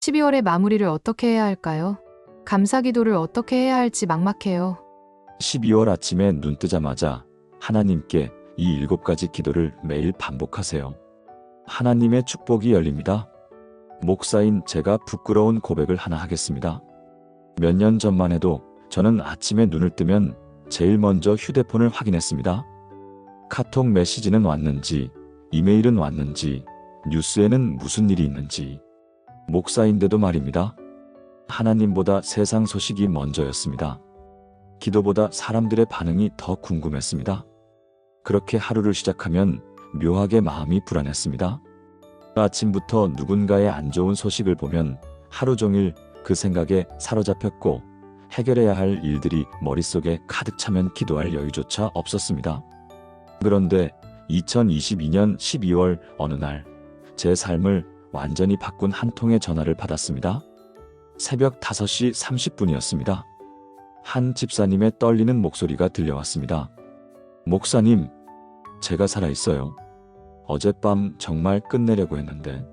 12월의 마무리를 어떻게 해야 할까요? 감사 기도를 어떻게 해야 할지 막막해요. 12월 아침에 눈 뜨자마자 하나님께 이 7가지 기도를 매일 반복하세요. 하나님의 축복이 열립니다. 목사인 제가 부끄러운 고백을 하나 하겠습니다. 몇 년 전만 해도 저는 아침에 눈을 뜨면 제일 먼저 휴대폰을 확인했습니다. 카톡 메시지는 왔는지, 이메일은 왔는지, 뉴스에는 무슨 일이 있는지. 목사인데도 말입니다. 하나님보다 세상 소식이 먼저였습니다. 기도보다 사람들의 반응이 더 궁금했습니다. 그렇게 하루를 시작하면 묘하게 마음이 불안했습니다. 아침부터 누군가의 안 좋은 소식을 보면 하루 종일 그 생각에 사로잡혔고 해결해야 할 일들이 머릿속에 가득 차면 기도할 여유조차 없었습니다. 그런데 2022년 12월 어느 날 제 삶을 완전히 바꾼 한 통의 전화를 받았습니다. 새벽 5시 30분이었습니다. 한 집사님의 떨리는 목소리가 들려왔습니다. 목사님, 제가 살아있어요. 어젯밤 정말 끝내려고 했는데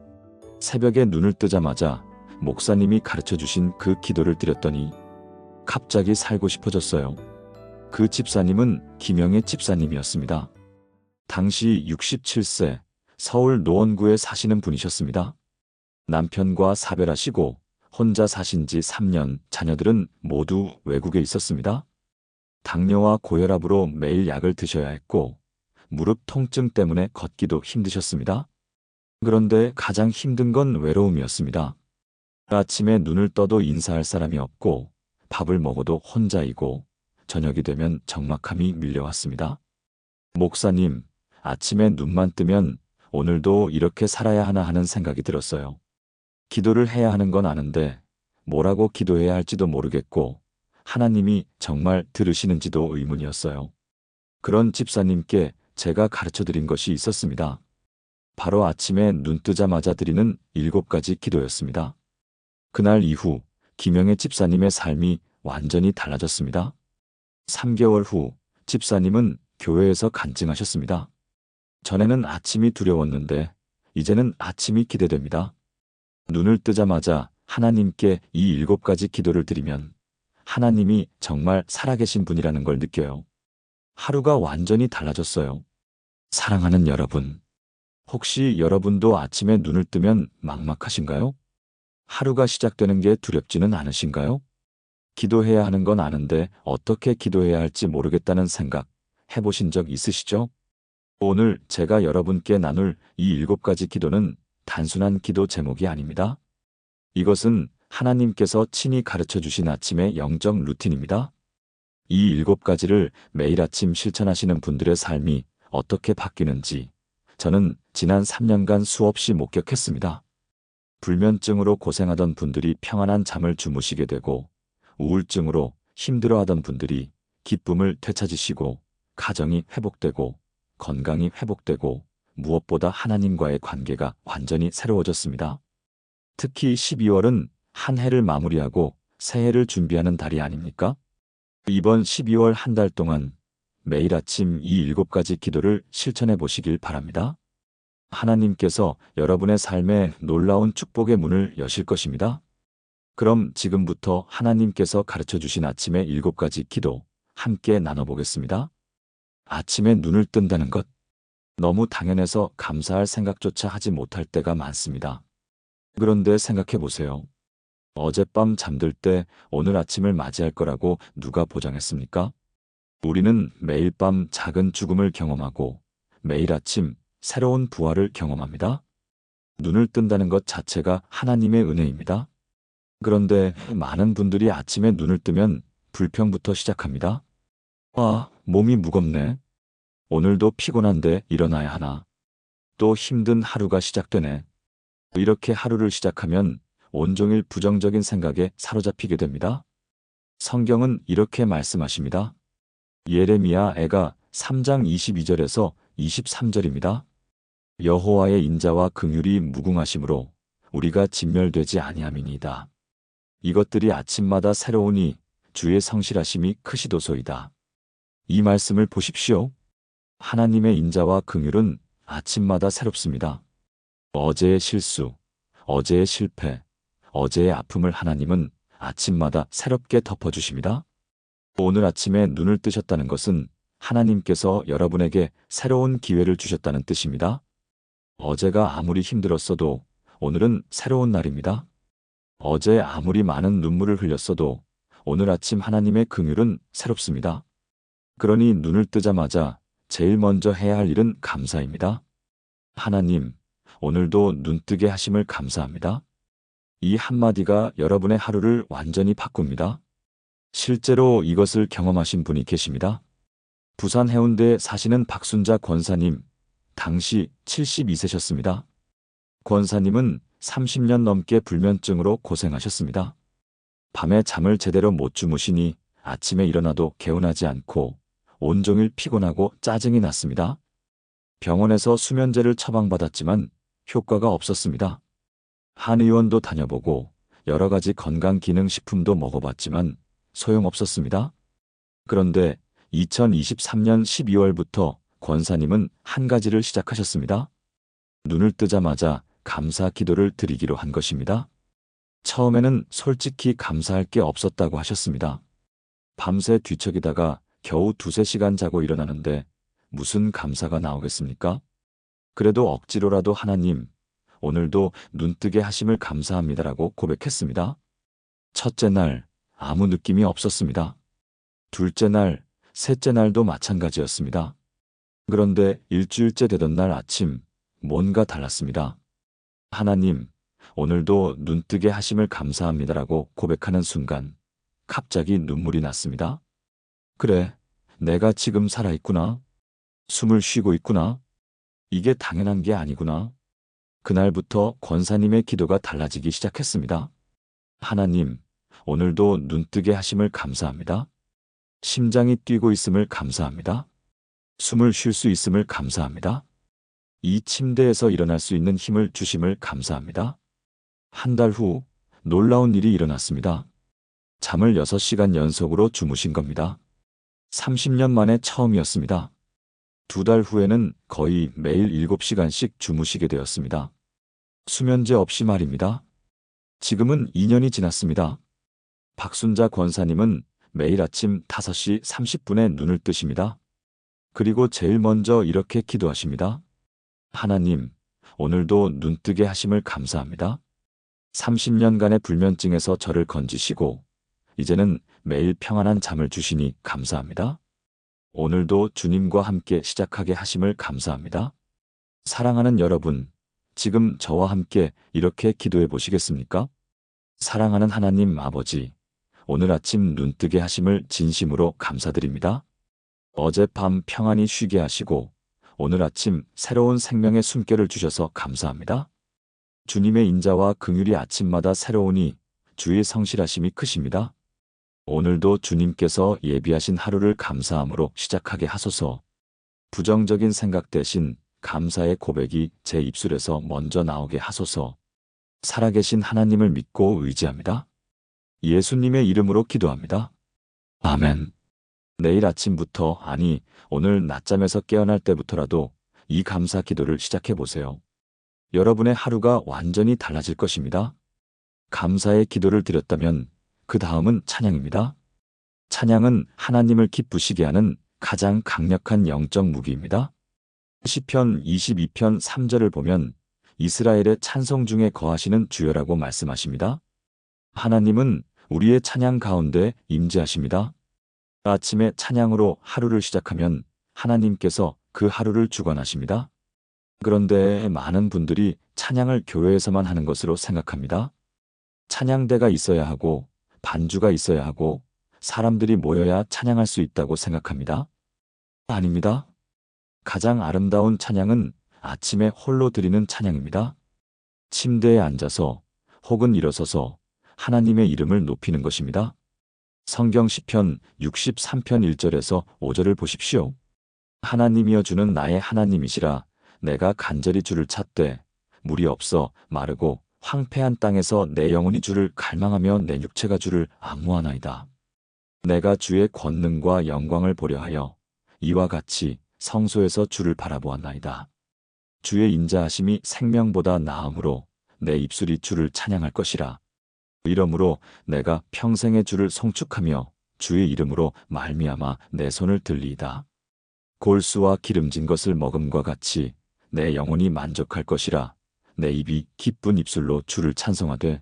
새벽에 눈을 뜨자마자 목사님이 가르쳐주신 그 기도를 드렸더니 갑자기 살고 싶어졌어요. 그 집사님은 김영애 집사님이었습니다. 당시 67세 서울 노원구에 사시는 분이셨습니다. 남편과 사별하시고 혼자 사신 지 3년, 자녀들은 모두 외국에 있었습니다. 당뇨와 고혈압으로 매일 약을 드셔야 했고 무릎 통증 때문에 걷기도 힘드셨습니다. 그런데 가장 힘든 건 외로움이었습니다. 아침에 눈을 떠도 인사할 사람이 없고 밥을 먹어도 혼자이고 저녁이 되면 적막함이 밀려왔습니다. 목사님, 아침에 눈만 뜨면 오늘도 이렇게 살아야 하나 하는 생각이 들었어요. 기도를 해야 하는 건 아는데 뭐라고 기도해야 할지도 모르겠고 하나님이 정말 들으시는지도 의문이었어요. 그런 집사님께 제가 가르쳐드린 것이 있었습니다. 바로 아침에 눈 뜨자마자 드리는 7가지 기도였습니다. 그날 이후 김영애 집사님의 삶이 완전히 달라졌습니다. 3개월 후 집사님은 교회에서 간증하셨습니다. 전에는 아침이 두려웠는데 이제는 아침이 기대됩니다. 눈을 뜨자마자 하나님께 이 7가지 기도를 드리면 하나님이 정말 살아계신 분이라는 걸 느껴요. 하루가 완전히 달라졌어요. 사랑하는 여러분, 혹시 여러분도 아침에 눈을 뜨면 막막하신가요? 하루가 시작되는 게 두렵지는 않으신가요? 기도해야 하는 건 아는데 어떻게 기도해야 할지 모르겠다는 생각 해보신 적 있으시죠? 오늘 제가 여러분께 나눌 이 7가지 기도는 단순한 기도 제목이 아닙니다. 이것은 하나님께서 친히 가르쳐 주신 아침의 영적 루틴입니다. 이 7가지를 매일 아침 실천하시는 분들의 삶이 어떻게 바뀌는지 저는 지난 3년간 수없이 목격했습니다. 불면증으로 고생하던 분들이 평안한 잠을 주무시게 되고 우울증으로 힘들어하던 분들이 기쁨을 되찾으시고 가정이 회복되고 건강이 회복되고 무엇보다 하나님과의 관계가 완전히 새로워졌습니다. 특히 12월은 한 해를 마무리하고 새해를 준비하는 달이 아닙니까? 이번 12월 한 달 동안 매일 아침 이 7가지 기도를 실천해 보시길 바랍니다. 하나님께서 여러분의 삶에 놀라운 축복의 문을 여실 것입니다. 그럼 지금부터 하나님께서 가르쳐 주신 아침의 7가지 기도 함께 나눠보겠습니다. 아침에 눈을 뜬다는 것. 너무 당연해서 감사할 생각조차 하지 못할 때가 많습니다. 그런데 생각해 보세요. 어젯밤 잠들 때 오늘 아침을 맞이할 거라고 누가 보장했습니까? 우리는 매일 밤 작은 죽음을 경험하고 매일 아침 새로운 부활을 경험합니다. 눈을 뜬다는 것 자체가 하나님의 은혜입니다. 그런데 많은 분들이 아침에 눈을 뜨면 불평부터 시작합니다. 아, 몸이 무겁네. 오늘도 피곤한데 일어나야 하나. 또 힘든 하루가 시작되네. 이렇게 하루를 시작하면 온종일 부정적인 생각에 사로잡히게 됩니다. 성경은 이렇게 말씀하십니다. 예레미야 애가 3장 22절에서 23절입니다. 여호와의 인자와 긍휼이 무궁하심으로 우리가 진멸되지 아니함이니이다. 이것들이 아침마다 새로우니 주의 성실하심이 크시도소이다. 이 말씀을 보십시오. 하나님의 인자와 긍휼은 아침마다 새롭습니다. 어제의 실수, 어제의 실패, 어제의 아픔을 하나님은 아침마다 새롭게 덮어주십니다. 오늘 아침에 눈을 뜨셨다는 것은 하나님께서 여러분에게 새로운 기회를 주셨다는 뜻입니다. 어제가 아무리 힘들었어도 오늘은 새로운 날입니다. 어제 아무리 많은 눈물을 흘렸어도 오늘 아침 하나님의 긍휼은 새롭습니다. 그러니 눈을 뜨자마자 제일 먼저 해야 할 일은 감사입니다. 하나님, 오늘도 눈뜨게 하심을 감사합니다. 이 한마디가 여러분의 하루를 완전히 바꿉니다. 실제로 이것을 경험하신 분이 계십니다. 부산 해운대에 사시는 박순자 권사님, 당시 72세셨습니다. 권사님은 30년 넘게 불면증으로 고생하셨습니다. 밤에 잠을 제대로 못 주무시니 아침에 일어나도 개운하지 않고 온종일 피곤하고 짜증이 났습니다. 병원에서 수면제를 처방받았지만 효과가 없었습니다. 한의원도 다녀보고 여러 가지 건강기능식품도 먹어봤지만 소용없었습니다. 그런데 2023년 12월부터 권사님은 한 가지를 시작하셨습니다. 눈을 뜨자마자 감사 기도를 드리기로 한 것입니다. 처음에는 솔직히 감사할 게 없었다고 하셨습니다. 밤새 뒤척이다가 겨우 2~3시간 자고 일어나는데 무슨 감사가 나오겠습니까? 그래도 억지로라도 하나님, 오늘도 눈뜨게 하심을 감사합니다라고 고백했습니다. 첫째 날 아무 느낌이 없었습니다. 둘째 날, 셋째 날도 마찬가지였습니다. 그런데 일주일째 되던 날 아침 뭔가 달랐습니다. 하나님, 오늘도 눈뜨게 하심을 감사합니다라고 고백하는 순간 갑자기 눈물이 났습니다. 그래, 내가 지금 살아있구나. 숨을 쉬고 있구나. 이게 당연한 게 아니구나. 그날부터 권사님의 기도가 달라지기 시작했습니다. 하나님, 오늘도 눈뜨게 하심을 감사합니다. 심장이 뛰고 있음을 감사합니다. 숨을 쉴 수 있음을 감사합니다. 이 침대에서 일어날 수 있는 힘을 주심을 감사합니다. 한 달 후 놀라운 일이 일어났습니다. 잠을 6시간 연속으로 주무신 겁니다. 30년 만에 처음이었습니다. 2달 후에는 거의 매일 7시간씩 주무시게 되었습니다. 수면제 없이 말입니다. 지금은 2년이 지났습니다. 박순자 권사님은 매일 아침 5시 30분에 눈을 뜨십니다. 그리고 제일 먼저 이렇게 기도하십니다. 하나님, 오늘도 눈뜨게 하심을 감사합니다. 30년간의 불면증에서 저를 건지시고 이제는 매일 평안한 잠을 주시니 감사합니다. 오늘도 주님과 함께 시작하게 하심을 감사합니다. 사랑하는 여러분, 지금 저와 함께 이렇게 기도해 보시겠습니까? 사랑하는 하나님 아버지, 오늘 아침 눈뜨게 하심을 진심으로 감사드립니다. 어젯밤 평안히 쉬게 하시고 오늘 아침 새로운 생명의 숨결을 주셔서 감사합니다. 주님의 인자와 긍휼이 아침마다 새로우니 주의 성실하심이 크십니다. 오늘도 주님께서 예비하신 하루를 감사함으로 시작하게 하소서. 부정적인 생각 대신 감사의 고백이 제 입술에서 먼저 나오게 하소서. 살아계신 하나님을 믿고 의지합니다. 예수님의 이름으로 기도합니다. 아멘. 내일 아침부터, 아니 오늘 낮잠에서 깨어날 때부터라도 이 감사 기도를 시작해 보세요. 여러분의 하루가 완전히 달라질 것입니다. 감사의 기도를 드렸다면 그 다음은 찬양입니다. 찬양은 하나님을 기쁘시게 하는 가장 강력한 영적 무기입니다. 시편 22편 3절을 보면 이스라엘의 찬송 중에 거하시는 주여라고 말씀하십니다. 하나님은 우리의 찬양 가운데 임재하십니다. 아침에 찬양으로 하루를 시작하면 하나님께서 그 하루를 주관하십니다. 그런데 많은 분들이 찬양을 교회에서만 하는 것으로 생각합니다. 찬양대가 있어야 하고 반주가 있어야 하고 사람들이 모여야 찬양할 수 있다고 생각합니다. 아닙니다. 가장 아름다운 찬양은 아침에 홀로 드리는 찬양입니다. 침대에 앉아서 혹은 일어서서 하나님의 이름을 높이는 것입니다. 성경 시편 63편 1절에서 5절을 보십시오. 하나님이여 주는 나의 하나님이시라. 내가 간절히 주를 찾되 물이 없어 마르고 황폐한 땅에서 내 영혼이 주를 갈망하며 내 육체가 주를 앙무하나이다. 내가 주의 권능과 영광을 보려 하여 이와 같이 성소에서 주를 바라보았나이다. 주의 인자하심이 생명보다 나음으로 내 입술이 주를 찬양할 것이라. 이러므로 내가 평생의 주를 송축하며 주의 이름으로 말미암아 내 손을 들리이다. 골수와 기름진 것을 먹음과 같이 내 영혼이 만족할 것이라. 내 입이 기쁜 입술로 주를 찬송하되.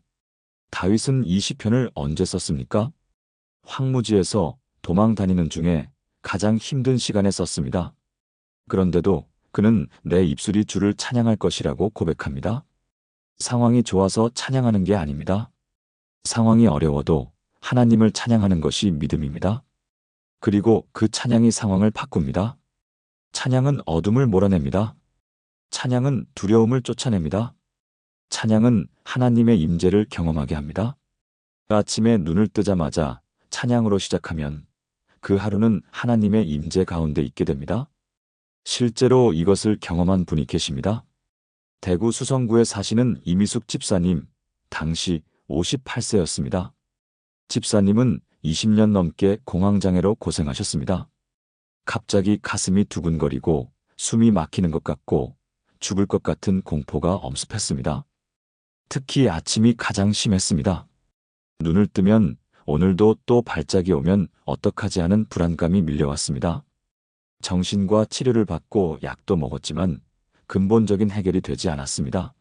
다윗은 이 시편을 언제 썼습니까? 황무지에서 도망 다니는 중에 가장 힘든 시간에 썼습니다. 그런데도 그는 내 입술이 주를 찬양할 것이라고 고백합니다. 상황이 좋아서 찬양하는 게 아닙니다. 상황이 어려워도 하나님을 찬양하는 것이 믿음입니다. 그리고 그 찬양이 상황을 바꿉니다. 찬양은 어둠을 몰아냅니다. 찬양은 두려움을 쫓아냅니다. 찬양은 하나님의 임재를 경험하게 합니다. 아침에 눈을 뜨자마자 찬양으로 시작하면 그 하루는 하나님의 임재 가운데 있게 됩니다. 실제로 이것을 경험한 분이 계십니다. 대구 수성구에 사시는 이미숙 집사님, 당시 58세였습니다. 집사님은 20년 넘게 공황장애로 고생하셨습니다. 갑자기 가슴이 두근거리고 숨이 막히는 것 같고 죽을 것 같은 공포가 엄습했습니다. 특히 아침이 가장 심했습니다. 눈을 뜨면 오늘도 또 발작이 오면 어떡하지 하는 불안감이 밀려왔습니다. 정신과 치료를 받고 약도 먹었지만 근본적인 해결이 되지 않았습니다.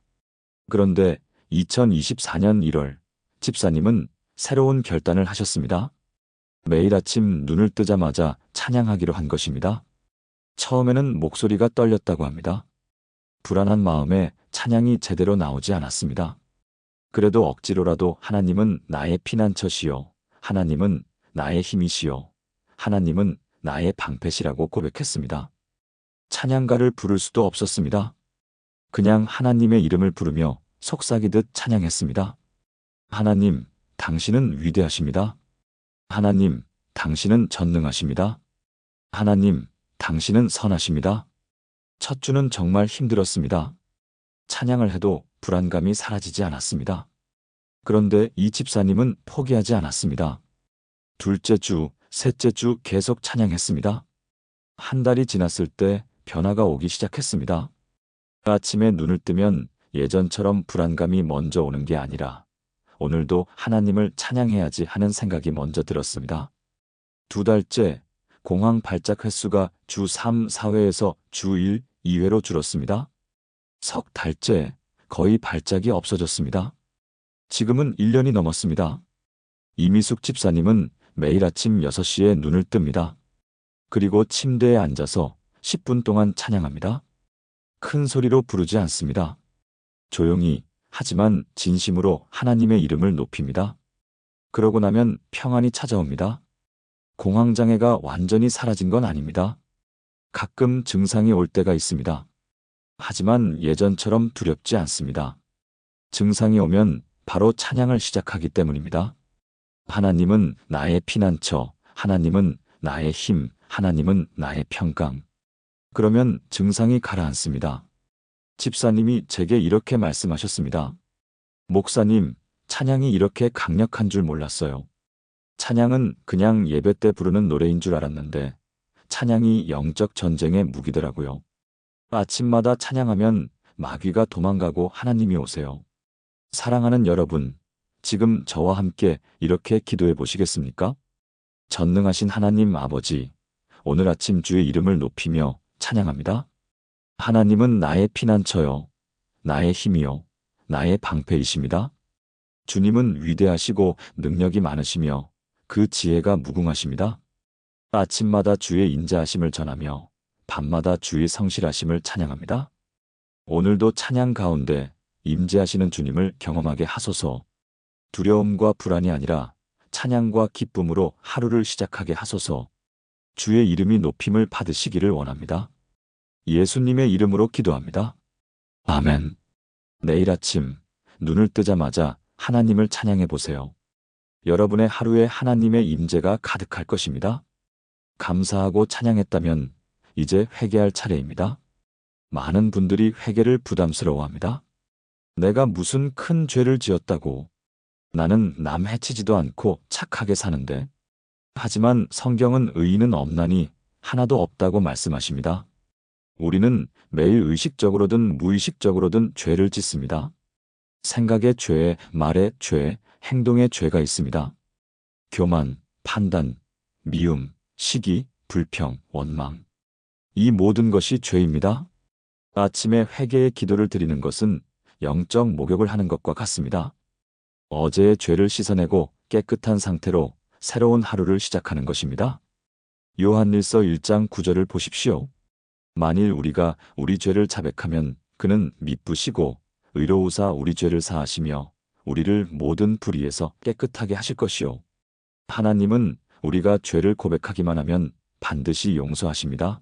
그런데 2024년 1월 집사님은 새로운 결단을 하셨습니다. 매일 아침 눈을 뜨자마자 찬양하기로 한 것입니다. 처음에는 목소리가 떨렸다고 합니다. 불안한 마음에 찬양이 제대로 나오지 않았습니다. 그래도 억지로라도 하나님은 나의 피난처시요, 하나님은 나의 힘이시요, 하나님은 나의 방패시라고 고백했습니다. 찬양가를 부를 수도 없었습니다. 그냥 하나님의 이름을 부르며 속삭이듯 찬양했습니다. 하나님, 당신은 위대하십니다. 하나님, 당신은 전능하십니다. 하나님, 당신은 선하십니다. 첫 주는 정말 힘들었습니다. 찬양을 해도 불안감이 사라지지 않았습니다. 그런데 이 집사님은 포기하지 않았습니다. 둘째 주, 셋째 주 계속 찬양했습니다. 한 달이 지났을 때 변화가 오기 시작했습니다. 아침에 눈을 뜨면 예전처럼 불안감이 먼저 오는 게 아니라 오늘도 하나님을 찬양해야지 하는 생각이 먼저 들었습니다. 두 달째, 공황 발작 횟수가 주 3, 4회에서 주 1, 2회로 줄었습니다. 석 달째, 거의 발작이 없어졌습니다. 지금은 1년이 넘었습니다. 이미숙 집사님은 매일 아침 6시에 눈을 뜹니다. 그리고 침대에 앉아서 10분 동안 찬양합니다. 큰 소리로 부르지 않습니다. 조용히, 하지만 진심으로 하나님의 이름을 높입니다. 그러고 나면 평안이 찾아옵니다. 공황장애가 완전히 사라진 건 아닙니다. 가끔 증상이 올 때가 있습니다. 하지만 예전처럼 두렵지 않습니다. 증상이 오면 바로 찬양을 시작하기 때문입니다. 하나님은 나의 피난처, 하나님은 나의 힘, 하나님은 나의 평강. 그러면 증상이 가라앉습니다. 집사님이 제게 이렇게 말씀하셨습니다. 목사님, 찬양이 이렇게 강력한 줄 몰랐어요. 찬양은 그냥 예배 때 부르는 노래인 줄 알았는데 찬양이 영적 전쟁의 무기더라고요. 아침마다 찬양하면 마귀가 도망가고 하나님이 오세요. 사랑하는 여러분, 지금 저와 함께 이렇게 기도해 보시겠습니까? 전능하신 하나님 아버지, 오늘 아침 주의 이름을 높이며 찬양합니다. 하나님은 나의 피난처요, 나의 힘이요, 나의 방패이십니다. 주님은 위대하시고 능력이 많으시며 그 지혜가 무궁하십니다. 아침마다 주의 인자하심을 전하며 밤마다 주의 성실하심을 찬양합니다. 오늘도 찬양 가운데 임재하시는 주님을 경험하게 하소서. 두려움과 불안이 아니라 찬양과 기쁨으로 하루를 시작하게 하소서. 주의 이름이 높임을 받으시기를 원합니다. 예수님의 이름으로 기도합니다. 아멘. 내일 아침 눈을 뜨자마자 하나님을 찬양해 보세요. 여러분의 하루에 하나님의 임재가 가득할 것입니다. 감사하고 찬양했다면 이제 회개할 차례입니다. 많은 분들이 회개를 부담스러워합니다. 내가 무슨 큰 죄를 지었다고. 나는 남 해치지도 않고 착하게 사는데. 하지만 성경은 의인은 없나니 하나도 없다고 말씀하십니다. 우리는 매일 의식적으로든 무의식적으로든 죄를 짓습니다. 생각의 죄, 말의 죄, 행동에 죄가 있습니다. 교만, 판단, 미움, 시기, 불평, 원망. 이 모든 것이 죄입니다. 아침에 회개의 기도를 드리는 것은 영적 목욕을 하는 것과 같습니다. 어제의 죄를 씻어내고 깨끗한 상태로 새로운 하루를 시작하는 것입니다. 요한일서 1장 9절을 보십시오. 만일 우리가 우리 죄를 자백하면 그는 미쁘시고 의로우사 우리 죄를 사하시며 우리를 모든 불의에서 깨끗하게 하실 것이요. 하나님은 우리가 죄를 고백하기만 하면 반드시 용서하십니다.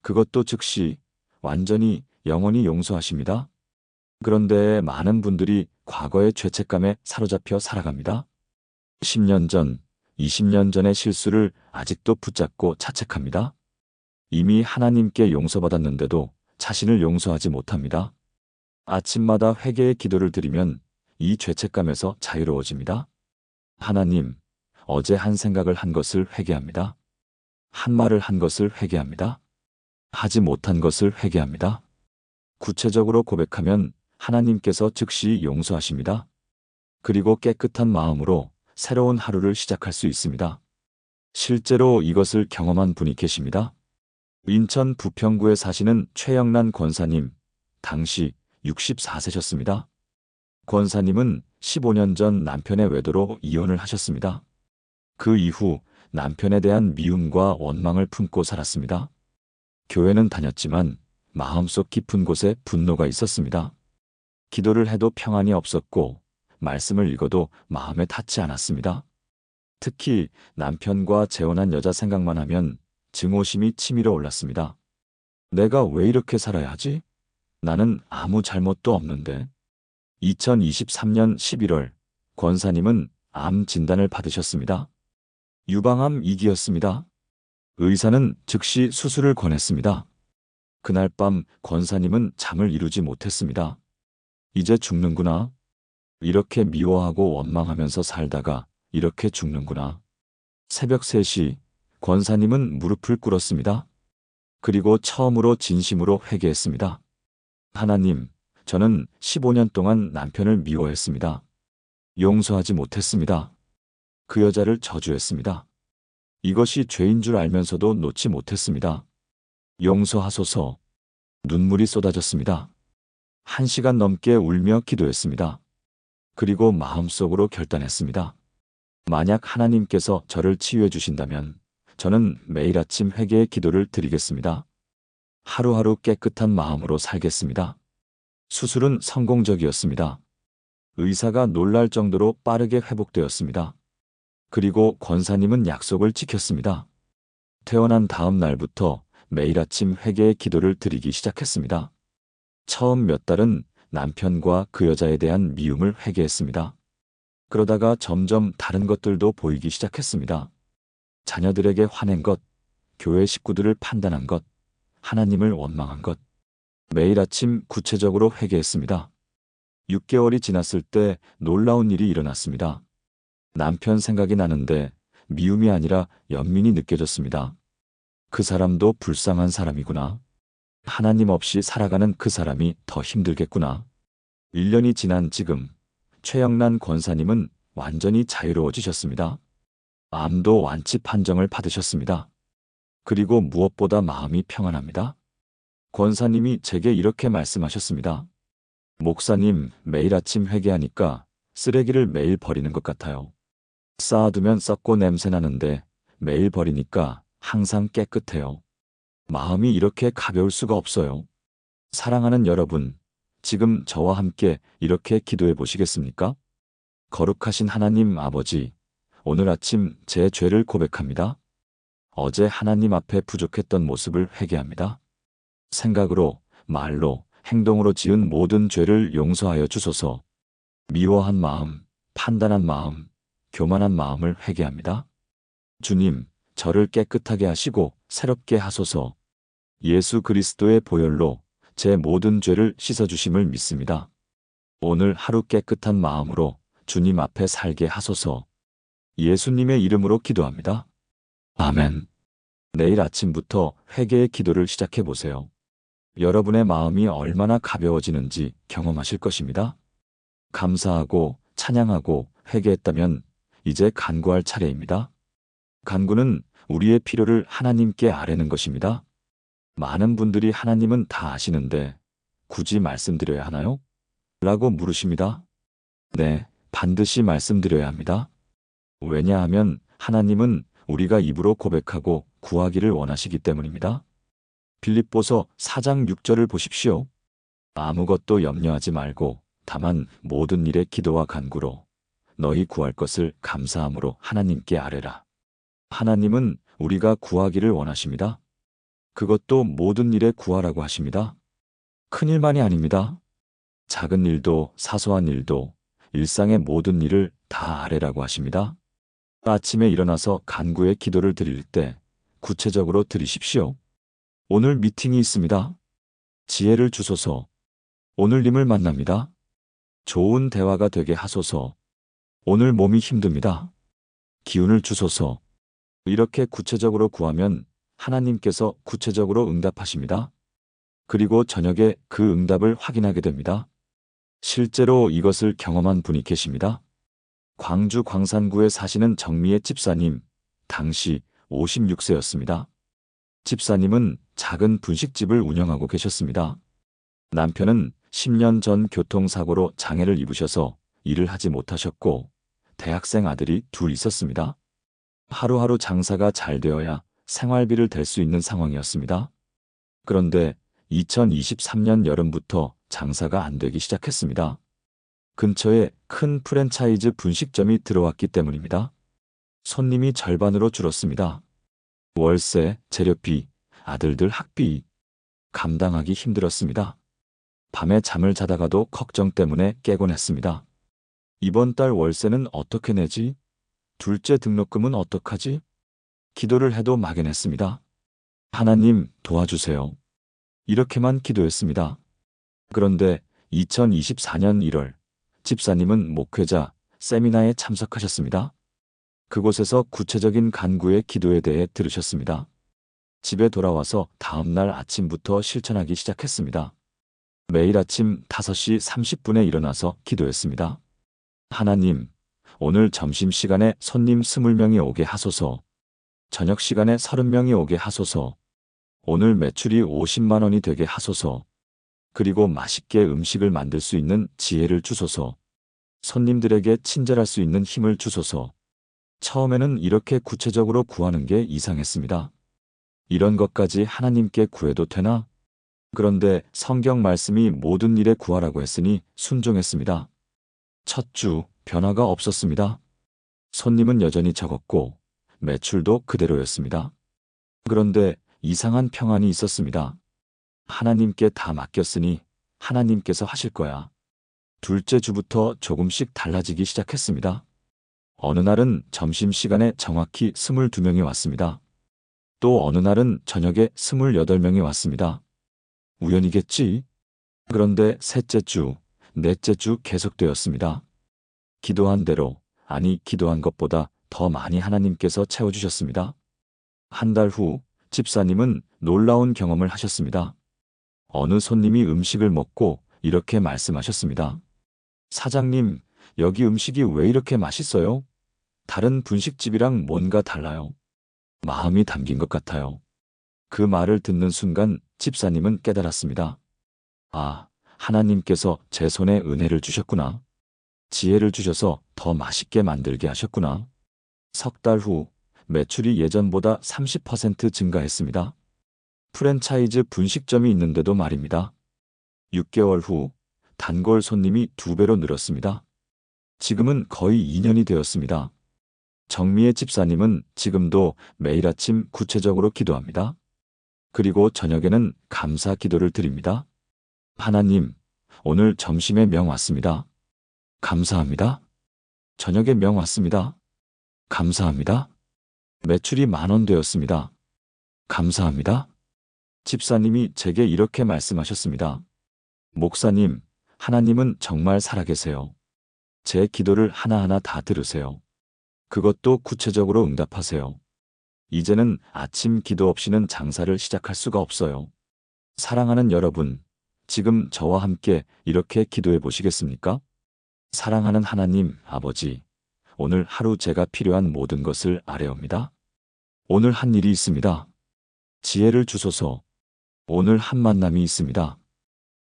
그것도 즉시, 완전히, 영원히 용서하십니다. 그런데 많은 분들이 과거의 죄책감에 사로잡혀 살아갑니다. 10년 전, 20년 전의 실수를 아직도 붙잡고 자책합니다. 이미 하나님께 용서받았는데도 자신을 용서하지 못합니다. 아침마다 회개의 기도를 드리면 이 죄책감에서 자유로워집니다. 하나님, 어제 한 생각을 한 것을 회개합니다. 한 말을 한 것을 회개합니다. 하지 못한 것을 회개합니다. 구체적으로 고백하면 하나님께서 즉시 용서하십니다. 그리고 깨끗한 마음으로 새로운 하루를 시작할 수 있습니다. 실제로 이것을 경험한 분이 계십니다. 인천 부평구에 사시는 최영란 권사님, 당시 64세셨습니다. 권사님은 15년 전 남편의 외도로 이혼을 하셨습니다. 그 이후 남편에 대한 미움과 원망을 품고 살았습니다. 교회는 다녔지만 마음속 깊은 곳에 분노가 있었습니다. 기도를 해도 평안이 없었고 말씀을 읽어도 마음에 닿지 않았습니다. 특히 남편과 재혼한 여자 생각만 하면 증오심이 치밀어 올랐습니다. 내가 왜 이렇게 살아야 하지? 나는 아무 잘못도 없는데. 2023년 11월 권사님은 암 진단을 받으셨습니다. 유방암 2기였습니다. 의사는 즉시 수술을 권했습니다. 그날 밤 권사님은 잠을 이루지 못했습니다. 이제 죽는구나. 이렇게 미워하고 원망하면서 살다가 이렇게 죽는구나. 새벽 3시 권사님은 무릎을 꿇었습니다. 그리고 처음으로 진심으로 회개했습니다. 하나님, 저는 15년 동안 남편을 미워했습니다. 용서하지 못했습니다. 그 여자를 저주했습니다. 이것이 죄인 줄 알면서도 놓지 못했습니다. 용서하소서. 눈물이 쏟아졌습니다. 1시간 넘게 울며 기도했습니다. 그리고 마음속으로 결단했습니다. 만약 하나님께서 저를 치유해 주신다면 저는 매일 아침 회개의 기도를 드리겠습니다. 하루하루 깨끗한 마음으로 살겠습니다. 수술은 성공적이었습니다. 의사가 놀랄 정도로 빠르게 회복되었습니다. 그리고 권사님은 약속을 지켰습니다. 퇴원한 다음 날부터 매일 아침 회개의 기도를 드리기 시작했습니다. 처음 몇 달은 남편과 그 여자에 대한 미움을 회개했습니다. 그러다가 점점 다른 것들도 보이기 시작했습니다. 자녀들에게 화낸 것, 교회 식구들을 판단한 것, 하나님을 원망한 것. 매일 아침 구체적으로 회개했습니다. 6개월이 지났을 때 놀라운 일이 일어났습니다. 남편 생각이 나는데 미움이 아니라 연민이 느껴졌습니다. 그 사람도 불쌍한 사람이구나. 하나님 없이 살아가는 그 사람이 더 힘들겠구나. 1년이 지난 지금 최영란 권사님은 완전히 자유로워지셨습니다. 암도 완치 판정을 받으셨습니다. 그리고 무엇보다 마음이 평안합니다. 권사님이 제게 이렇게 말씀하셨습니다. 목사님, 매일 아침 회개하니까 쓰레기를 매일 버리는 것 같아요. 쌓아두면 썩고 냄새 나는데 매일 버리니까 항상 깨끗해요. 마음이 이렇게 가벼울 수가 없어요. 사랑하는 여러분, 지금 저와 함께 이렇게 기도해 보시겠습니까? 거룩하신 하나님 아버지, 오늘 아침 제 죄를 고백합니다. 어제 하나님 앞에 부족했던 모습을 회개합니다. 생각으로, 말로, 행동으로 지은 모든 죄를 용서하여 주소서. 미워한 마음, 판단한 마음, 교만한 마음을 회개합니다. 주님, 저를 깨끗하게 하시고 새롭게 하소서. 예수 그리스도의 보혈로 제 모든 죄를 씻어주심을 믿습니다. 오늘 하루 깨끗한 마음으로 주님 앞에 살게 하소서. 예수님의 이름으로 기도합니다. 아멘. 내일 아침부터 회개의 기도를 시작해 보세요. 여러분의 마음이 얼마나 가벼워지는지 경험하실 것입니다. 감사하고 찬양하고 회개했다면 이제 간구할 차례입니다. 간구는 우리의 필요를 하나님께 아뢰는 것입니다. 많은 분들이 하나님은 다 아시는데 굳이 말씀드려야 하나요? 라고 물으십니다. 네, 반드시 말씀드려야 합니다. 왜냐하면 하나님은 우리가 입으로 고백하고 구하기를 원하시기 때문입니다. 빌립보서 4장 6절을 보십시오. 아무것도 염려하지 말고 다만 모든 일에 기도와 간구로 너희 구할 것을 감사함으로 하나님께 아뢰라. 하나님은 우리가 구하기를 원하십니다. 그것도 모든 일에 구하라고 하십니다. 큰 일만이 아닙니다. 작은 일도 사소한 일도 일상의 모든 일을 다 아뢰라고 하십니다. 아침에 일어나서 간구의 기도를 드릴 때 구체적으로 드리십시오. 오늘 미팅이 있습니다. 지혜를 주소서. 오늘님을 만납니다. 좋은 대화가 되게 하소서. 오늘 몸이 힘듭니다. 기운을 주소서. 이렇게 구체적으로 구하면 하나님께서 구체적으로 응답하십니다. 그리고 저녁에 그 응답을 확인하게 됩니다. 실제로 이것을 경험한 분이 계십니다. 광주 광산구에 사시는 정미애 집사님, 당시 56세였습니다. 집사님은 작은 분식집을 운영하고 계셨습니다. 남편은 10년 전 교통사고로 장애를 입으셔서 일을 하지 못하셨고 대학생 아들이 둘 있었습니다. 하루하루 장사가 잘 되어야 생활비를 댈 수 있는 상황이었습니다. 그런데 2023년 여름부터 장사가 안 되기 시작했습니다. 근처에 큰 프랜차이즈 분식점이 들어왔기 때문입니다. 손님이 절반으로 줄었습니다. 월세, 재료비, 아들들 학비 감당하기 힘들었습니다. 밤에 잠을 자다가도 걱정 때문에 깨곤 했습니다. 이번 달 월세는 어떻게 내지? 둘째 등록금은 어떡하지? 기도를 해도 막연했습니다. 하나님 도와주세요. 이렇게만 기도했습니다. 그런데 2024년 1월 집사님은 목회자 세미나에 참석하셨습니다. 그곳에서 구체적인 간구의 기도에 대해 들으셨습니다. 집에 돌아와서 다음 날 아침부터 실천하기 시작했습니다. 매일 아침 5시 30분에 일어나서 기도했습니다. 하나님, 오늘 점심시간에 손님 20명이 오게 하소서. 저녁 시간에 30명이 오게 하소서. 오늘 매출이 50만 원이 되게 하소서. 그리고 맛있게 음식을 만들 수 있는 지혜를 주소서. 손님들에게 친절할 수 있는 힘을 주소서. 처음에는 이렇게 구체적으로 구하는 게 이상했습니다. 이런 것까지 하나님께 구해도 되나? 그런데 성경 말씀이 모든 일에 구하라고 했으니 순종했습니다. 첫 주 변화가 없었습니다. 손님은 여전히 적었고 매출도 그대로였습니다. 그런데 이상한 평안이 있었습니다. 하나님께 다 맡겼으니 하나님께서 하실 거야. 둘째 주부터 조금씩 달라지기 시작했습니다. 어느 날은 점심시간에 정확히 22명이 왔습니다. 또 어느 날은 저녁에 28명이 왔습니다. 우연이겠지? 그런데 셋째 주, 넷째 주 계속되었습니다. 기도한 대로, 아니 기도한 것보다 더 많이 하나님께서 채워주셨습니다. 한 달 후 집사님은 놀라운 경험을 하셨습니다. 어느 손님이 음식을 먹고 이렇게 말씀하셨습니다. 사장님, 여기 음식이 왜 이렇게 맛있어요? 다른 분식집이랑 뭔가 달라요. 마음이 담긴 것 같아요. 그 말을 듣는 순간 집사님은 깨달았습니다. 아, 하나님께서 제 손에 은혜를 주셨구나. 지혜를 주셔서 더 맛있게 만들게 하셨구나. 석 달 후 매출이 예전보다 30% 증가했습니다. 프랜차이즈 분식점이 있는데도 말입니다. 6개월 후 단골 손님이 2배로 늘었습니다. 지금은 거의 2년이 되었습니다. 정미애 집사님은 지금도 매일 아침 구체적으로 기도합니다. 그리고 저녁에는 감사 기도를 드립니다. 하나님, 오늘 점심에 명 왔습니다. 감사합니다. 저녁에 명 왔습니다. 감사합니다. 매출이 10,000원 되었습니다. 감사합니다. 집사님이 제게 이렇게 말씀하셨습니다. 목사님, 하나님은 정말 살아계세요. 제 기도를 하나하나 다 들으세요. 그것도 구체적으로 응답하세요. 이제는 아침 기도 없이는 장사를 시작할 수가 없어요. 사랑하는 여러분, 지금 저와 함께 이렇게 기도해 보시겠습니까? 사랑하는 하나님, 아버지, 오늘 하루 제가 필요한 모든 것을 아뢰옵니다. 오늘 한 일이 있습니다. 지혜를 주소서. 오늘 한 만남이 있습니다.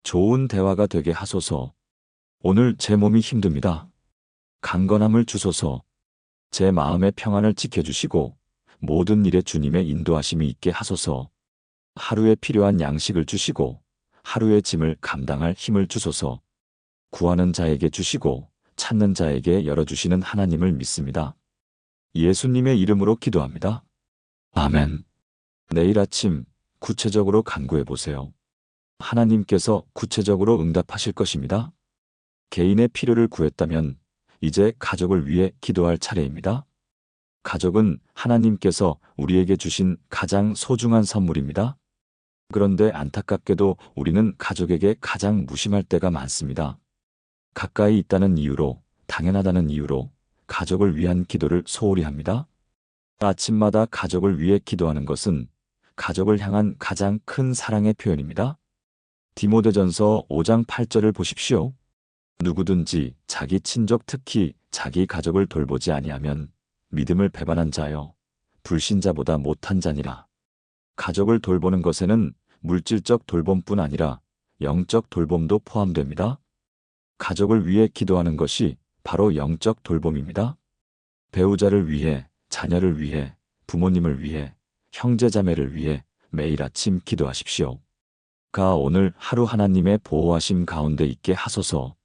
좋은 대화가 되게 하소서. 오늘 제 몸이 힘듭니다. 강건함을 주소서. 제 마음의 평안을 지켜주시고 모든 일에 주님의 인도하심이 있게 하소서. 하루에 필요한 양식을 주시고 하루의 짐을 감당할 힘을 주소서. 구하는 자에게 주시고 찾는 자에게 열어주시는 하나님을 믿습니다. 예수님의 이름으로 기도합니다. 아멘. 내일 아침 구체적으로 간구해 보세요. 하나님께서 구체적으로 응답하실 것입니다. 개인의 필요를 구했다면 이제 가족을 위해 기도할 차례입니다. 가족은 하나님께서 우리에게 주신 가장 소중한 선물입니다. 그런데 안타깝게도 우리는 가족에게 가장 무심할 때가 많습니다. 가까이 있다는 이유로, 당연하다는 이유로 가족을 위한 기도를 소홀히 합니다. 아침마다 가족을 위해 기도하는 것은 가족을 향한 가장 큰 사랑의 표현입니다. 디모데전서 5장 8절을 보십시오. 누구든지 자기 친족 특히 자기 가족을 돌보지 아니하면 믿음을 배반한 자여 불신자보다 못한 자니라. 가족을 돌보는 것에는 물질적 돌봄뿐 아니라 영적 돌봄도 포함됩니다. 가족을 위해 기도하는 것이 바로 영적 돌봄입니다. 배우자를 위해, 자녀를 위해, 부모님을 위해, 형제자매를 위해 매일 아침 기도하십시오. 가 오늘 하루 하나님의 보호하심 가운데 있게 하소서.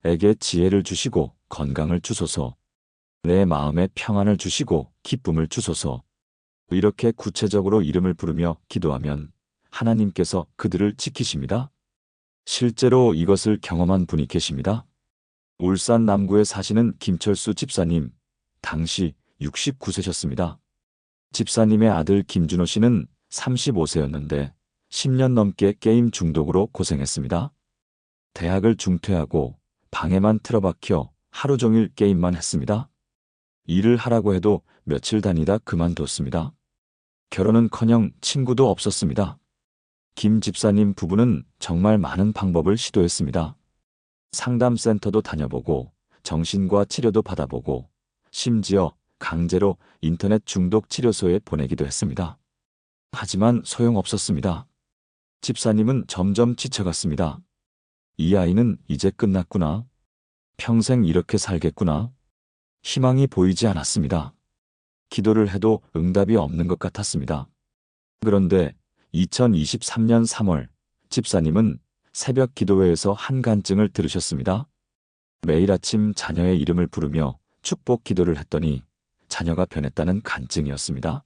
에게 지혜를 주시고 건강을 주소서. 내 마음에 평안을 주시고 기쁨을 주소서. 이렇게 구체적으로 이름을 부르며 기도하면 하나님께서 그들을 지키십니다. 실제로 이것을 경험한 분이 계십니다. 울산 남구에 사시는 김철수 집사님, 당시 69세셨습니다. 집사님의 아들 김준호 씨는 35세였는데 10년 넘게 게임 중독으로 고생했습니다. 대학을 중퇴하고 방에만 틀어박혀 하루 종일 게임만 했습니다. 일을 하라고 해도 며칠 다니다 그만뒀습니다. 결혼은커녕 친구도 없었습니다. 김 집사님 부부는 정말 많은 방법을 시도했습니다. 상담센터도 다녀보고 정신과 치료도 받아보고 심지어 강제로 인터넷 중독 치료소에 보내기도 했습니다. 하지만 소용없었습니다. 집사님은 점점 지쳐갔습니다. 이 아이는 이제 끝났구나. 평생 이렇게 살겠구나. 희망이 보이지 않았습니다. 기도를 해도 응답이 없는 것 같았습니다. 그런데 2023년 3월 집사님은 새벽 기도회에서 한 간증을 들으셨습니다. 매일 아침 자녀의 이름을 부르며 축복 기도를 했더니 자녀가 변했다는 간증이었습니다.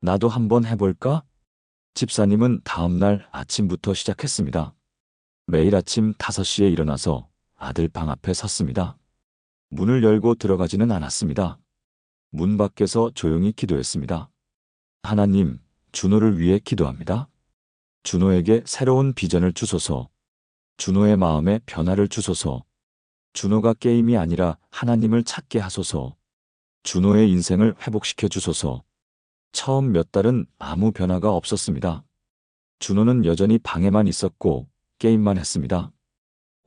나도 한번 해볼까? 집사님은 다음날 아침부터 시작했습니다. 매일 아침 5시에 일어나서 아들 방 앞에 섰습니다. 문을 열고 들어가지는 않았습니다. 문 밖에서 조용히 기도했습니다. 하나님, 준호를 위해 기도합니다. 준호에게 새로운 비전을 주소서. 준호의 마음에 변화를 주소서. 준호가 게임이 아니라 하나님을 찾게 하소서. 준호의 인생을 회복시켜 주소서. 처음 몇 달은 아무 변화가 없었습니다. 준호는 여전히 방에만 있었고 게임만 했습니다.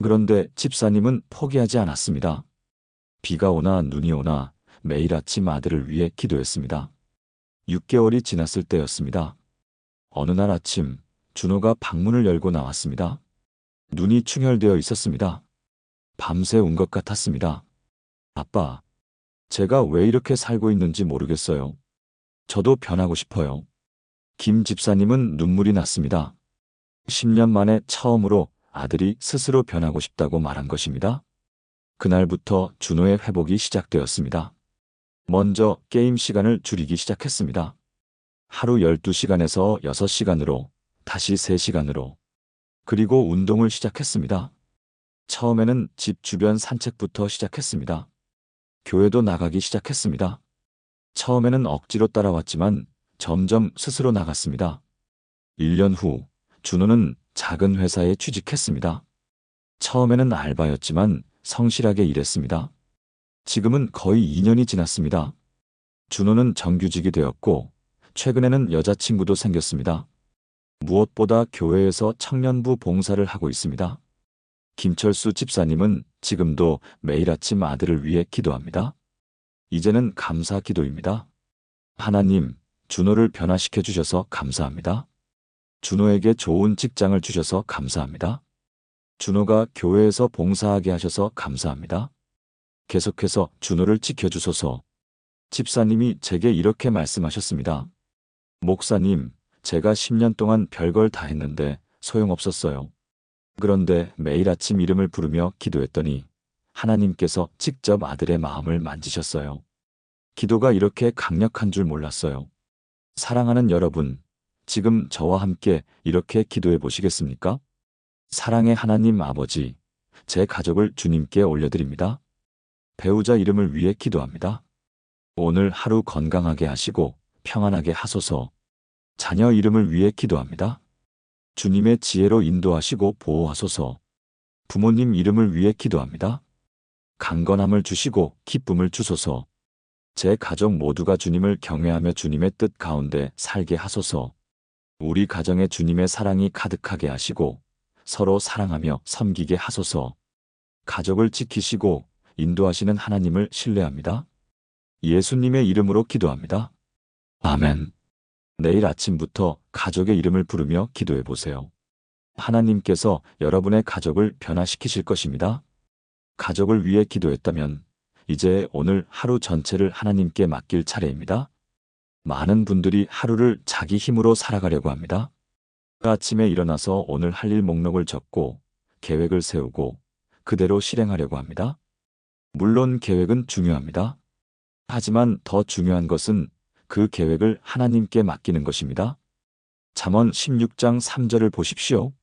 그런데 집사님은 포기하지 않았습니다. 비가 오나 눈이 오나 매일 아침 아들을 위해 기도했습니다. 6개월이 지났을 때였습니다. 어느 날 아침 준호가 방문을 열고 나왔습니다. 눈이 충혈되어 있었습니다. 밤새 운 것 같았습니다. 아빠, 제가 왜 이렇게 살고 있는지 모르겠어요. 저도 변하고 싶어요. 김 집사님은 눈물이 났습니다. 10년 만에 처음으로 아들이 스스로 변하고 싶다고 말한 것입니다. 그날부터 준호의 회복이 시작되었습니다. 먼저 게임 시간을 줄이기 시작했습니다. 하루 12시간에서 6시간으로, 다시 3시간으로. 그리고 운동을 시작했습니다. 처음에는 집 주변 산책부터 시작했습니다. 교회도 나가기 시작했습니다. 처음에는 억지로 따라왔지만 점점 스스로 나갔습니다. 1년 후 준호는 작은 회사에 취직했습니다. 처음에는 알바였지만 성실하게 일했습니다. 지금은 거의 2년이 지났습니다. 준호는 정규직이 되었고 최근에는 여자친구도 생겼습니다. 무엇보다 교회에서 청년부 봉사를 하고 있습니다. 김철수 집사님은 지금도 매일 아침 아들을 위해 기도합니다. 이제는 감사 기도입니다. 하나님, 준호를 변화시켜 주셔서 감사합니다. 준호에게 좋은 직장을 주셔서 감사합니다. 준호가 교회에서 봉사하게 하셔서 감사합니다. 계속해서 준호를 지켜주소서. 집사님이 제게 이렇게 말씀하셨습니다. 목사님, 제가 10년 동안 별걸 다 했는데 소용없었어요. 그런데 매일 아침 이름을 부르며 기도했더니 하나님께서 직접 아들의 마음을 만지셨어요. 기도가 이렇게 강력한 줄 몰랐어요. 사랑하는 여러분, 지금 저와 함께 이렇게 기도해 보시겠습니까? 사랑의 하나님 아버지, 제 가족을 주님께 올려드립니다. 배우자 이름을 위해 기도합니다. 오늘 하루 건강하게 하시고 평안하게 하소서. 자녀 이름을 위해 기도합니다. 주님의 지혜로 인도하시고 보호하소서. 부모님 이름을 위해 기도합니다. 강건함을 주시고 기쁨을 주소서. 제 가족 모두가 주님을 경외하며 주님의 뜻 가운데 살게 하소서. 우리 가정에 주님의 사랑이 가득하게 하시고 서로 사랑하며 섬기게 하소서. 가족을 지키시고 인도하시는 하나님을 신뢰합니다. 예수님의 이름으로 기도합니다. 아멘. 내일 아침부터 가족의 이름을 부르며 기도해 보세요. 하나님께서 여러분의 가족을 변화시키실 것입니다. 가족을 위해 기도했다면 이제 오늘 하루 전체를 하나님께 맡길 차례입니다. 많은 분들이 하루를 자기 힘으로 살아가려고 합니다. 아침에 일어나서 오늘 할 일 목록을 적고 계획을 세우고 그대로 실행하려고 합니다. 물론 계획은 중요합니다. 하지만 더 중요한 것은 그 계획을 하나님께 맡기는 것입니다. 잠언 16장 3절을 보십시오.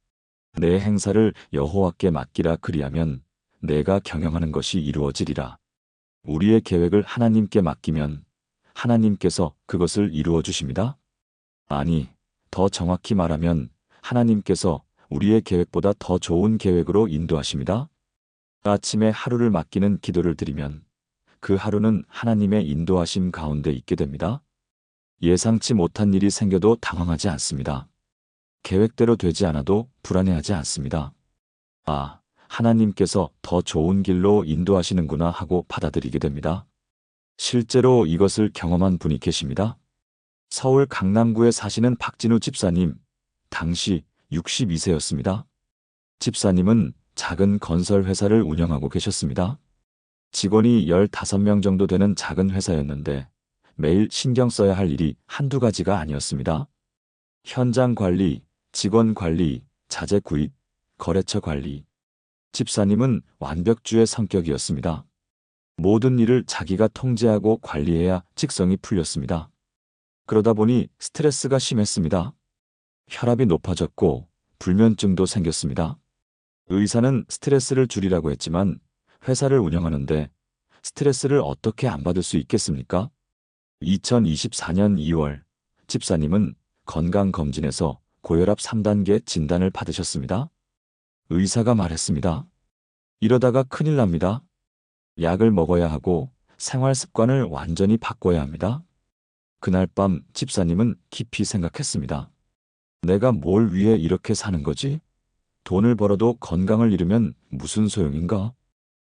내 행사를 여호와께 맡기라 그리하면 내가 경영하는 것이 이루어지리라. 우리의 계획을 하나님께 맡기면 하나님께서 그것을 이루어 주십니다. 아니, 더 정확히 말하면 하나님께서 우리의 계획보다 더 좋은 계획으로 인도하십니다. 아침에 하루를 맡기는 기도를 드리면 그 하루는 하나님의 인도하심 가운데 있게 됩니다. 예상치 못한 일이 생겨도 당황하지 않습니다. 계획대로 되지 않아도 불안해하지 않습니다. 아, 하나님께서 더 좋은 길로 인도하시는구나 하고 받아들이게 됩니다. 실제로 이것을 경험한 분이 계십니다. 서울 강남구에 사시는 박진우 집사님, 당시 62세였습니다. 집사님은 작은 건설 회사를 운영하고 계셨습니다. 직원이 15명 정도 되는 작은 회사였는데 매일 신경 써야 할 일이 한두 가지가 아니었습니다. 현장 관리, 직원 관리, 자재 구입, 거래처 관리. 집사님은 완벽주의 성격이었습니다. 모든 일을 자기가 통제하고 관리해야 직성이 풀렸습니다. 그러다 보니 스트레스가 심했습니다. 혈압이 높아졌고 불면증도 생겼습니다. 의사는 스트레스를 줄이라고 했지만 회사를 운영하는데 스트레스를 어떻게 안 받을 수 있겠습니까? 2024년 2월 집사님은 건강검진에서 고혈압 3단계 진단을 받으셨습니다. 의사가 말했습니다. 이러다가 큰일 납니다. 약을 먹어야 하고 생활 습관을 완전히 바꿔야 합니다. 그날 밤 집사님은 깊이 생각했습니다. 내가 뭘 위해 이렇게 사는 거지? 돈을 벌어도 건강을 잃으면 무슨 소용인가?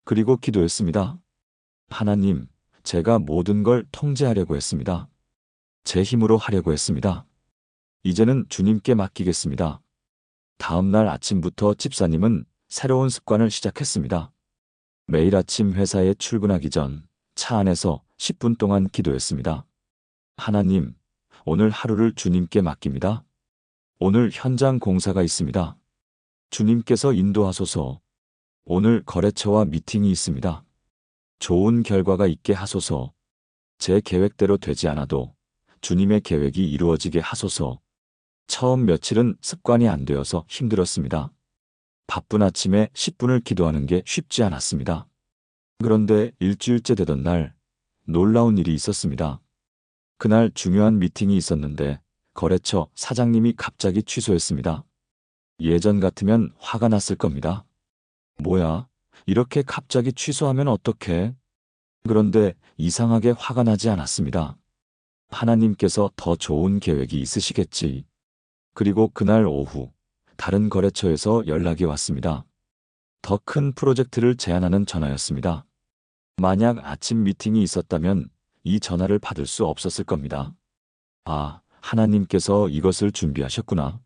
그리고 기도했습니다. 하나님, 제가 모든 걸 통제하려고 했습니다. 제 힘으로 하려고 했습니다. 이제는 주님께 맡기겠습니다. 다음 날 아침부터 집사님은 새로운 습관을 시작했습니다. 매일 아침 회사에 출근하기 전 차 안에서 10분 동안 기도했습니다. 하나님, 오늘 하루를 주님께 맡깁니다. 오늘 현장 공사가 있습니다. 주님께서 인도하소서. 오늘 거래처와 미팅이 있습니다. 좋은 결과가 있게 하소서. 제 계획대로 되지 않아도 주님의 계획이 이루어지게 하소서. 처음 며칠은 습관이 안 되어서 힘들었습니다. 바쁜 아침에 10분을 기도하는 게 쉽지 않았습니다. 그런데 일주일째 되던 날 놀라운 일이 있었습니다. 그날 중요한 미팅이 있었는데 거래처 사장님이 갑자기 취소했습니다. 예전 같으면 화가 났을 겁니다. 뭐야? 이렇게 갑자기 취소하면 어떡해? 그런데 이상하게 화가 나지 않았습니다. 하나님께서 더 좋은 계획이 있으시겠지. 그리고 그날 오후 다른 거래처에서 연락이 왔습니다. 더 큰 프로젝트를 제안하는 전화였습니다. 만약 아침 미팅이 있었다면 이 전화를 받을 수 없었을 겁니다. 아, 하나님께서 이것을 준비하셨구나.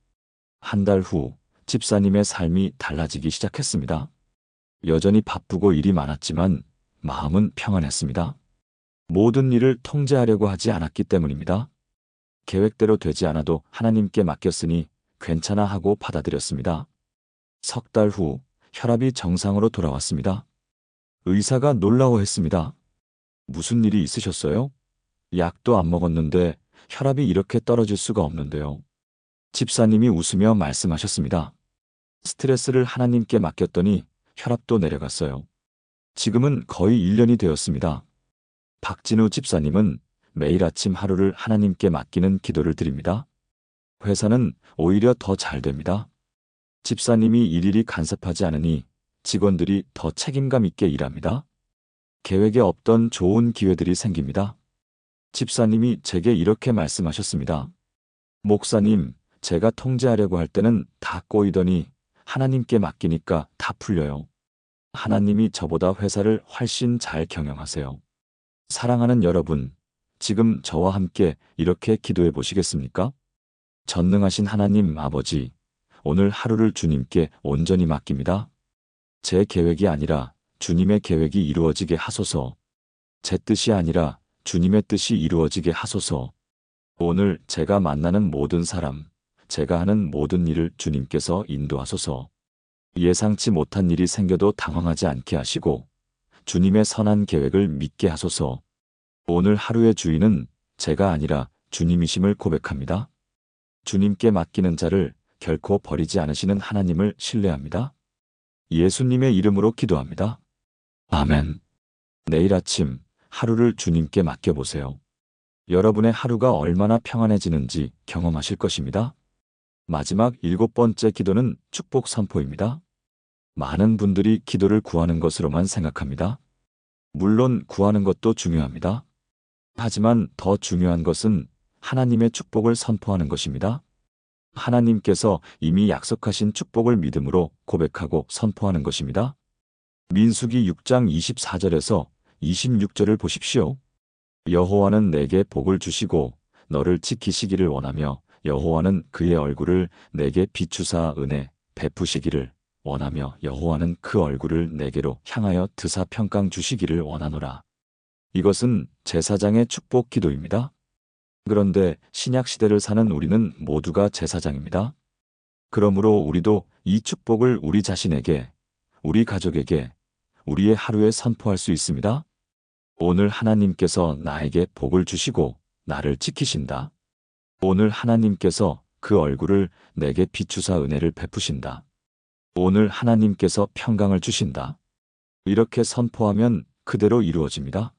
한 달 후 집사님의 삶이 달라지기 시작했습니다. 여전히 바쁘고 일이 많았지만 마음은 평안했습니다. 모든 일을 통제하려고 하지 않았기 때문입니다. 계획대로 되지 않아도 하나님께 맡겼으니 괜찮아 하고 받아들였습니다. 석 달 후 혈압이 정상으로 돌아왔습니다. 의사가 놀라워했습니다. 무슨 일이 있으셨어요? 약도 안 먹었는데 혈압이 이렇게 떨어질 수가 없는데요. 집사님이 웃으며 말씀하셨습니다. 스트레스를 하나님께 맡겼더니 혈압도 내려갔어요. 지금은 거의 1년이 되었습니다. 박진우 집사님은 매일 아침 하루를 하나님께 맡기는 기도를 드립니다. 회사는 오히려 더 잘 됩니다. 집사님이 일일이 간섭하지 않으니 직원들이 더 책임감 있게 일합니다. 계획에 없던 좋은 기회들이 생깁니다. 집사님이 제게 이렇게 말씀하셨습니다. 목사님, 제가 통제하려고 할 때는 다 꼬이더니 하나님께 맡기니까 다 풀려요. 하나님이 저보다 회사를 훨씬 잘 경영하세요. 사랑하는 여러분, 지금 저와 함께 이렇게 기도해 보시겠습니까? 전능하신 하나님 아버지, 오늘 하루를 주님께 온전히 맡깁니다. 제 계획이 아니라 주님의 계획이 이루어지게 하소서. 제 뜻이 아니라 주님의 뜻이 이루어지게 하소서. 오늘 제가 만나는 모든 사람, 제가 하는 모든 일을 주님께서 인도하소서. 예상치 못한 일이 생겨도 당황하지 않게 하시고 주님의 선한 계획을 믿게 하소서. 오늘 하루의 주인은 제가 아니라 주님이심을 고백합니다. 주님께 맡기는 자를 결코 버리지 않으시는 하나님을 신뢰합니다. 예수님의 이름으로 기도합니다. 아멘. 내일 아침 하루를 주님께 맡겨보세요. 여러분의 하루가 얼마나 평안해지는지 경험하실 것입니다. 마지막 7번째 기도는 축복 선포입니다. 많은 분들이 기도를 구하는 것으로만 생각합니다. 물론 구하는 것도 중요합니다. 하지만 더 중요한 것은 하나님의 축복을 선포하는 것입니다. 하나님께서 이미 약속하신 축복을 믿음으로 고백하고 선포하는 것입니다. 민수기 6장 24절에서 26절을 보십시오. 여호와는 내게 복을 주시고 너를 지키시기를 원하며 여호와는 그의 얼굴을 내게 비추사 은혜 베푸시기를 원하며 여호와는 그 얼굴을 내게로 향하여 드사 평강 주시기를 원하노라. 이것은 제사장의 축복 기도입니다. 그런데 신약 시대를 사는 우리는 모두가 제사장입니다. 그러므로 우리도 이 축복을 우리 자신에게, 우리 가족에게, 우리의 하루에 선포할 수 있습니다. 오늘 하나님께서 나에게 복을 주시고 나를 지키신다. 오늘 하나님께서 그 얼굴을 내게 비추사 은혜를 베푸신다. 오늘 하나님께서 평강을 주신다. 이렇게 선포하면 그대로 이루어집니다.